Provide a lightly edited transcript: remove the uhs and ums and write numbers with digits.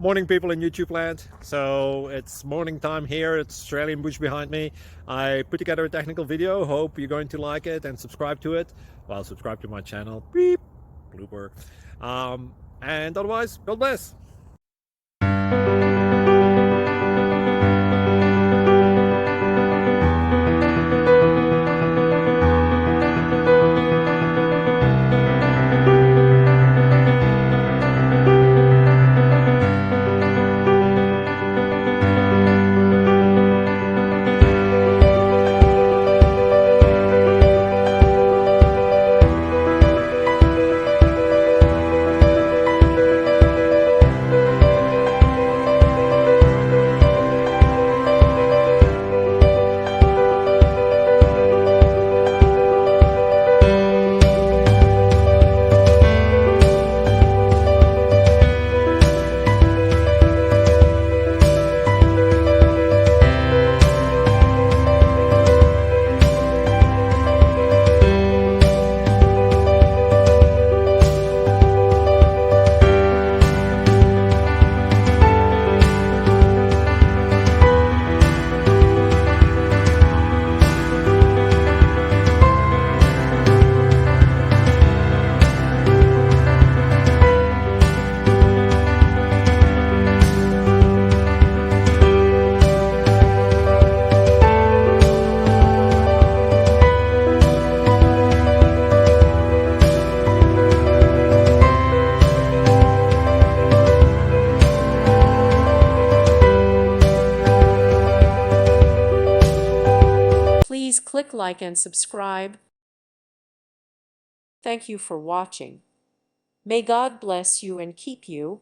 Morning, people in YouTube land. So it's morning time here. It's Australian bush behind me. I put together a technical video. Hope you're going to like it and subscribe to it. Well, subscribe to my channel. Beep. Blooper. And otherwise, God bless. Please click like and subscribe. Thank you for watching. May God bless you and keep you.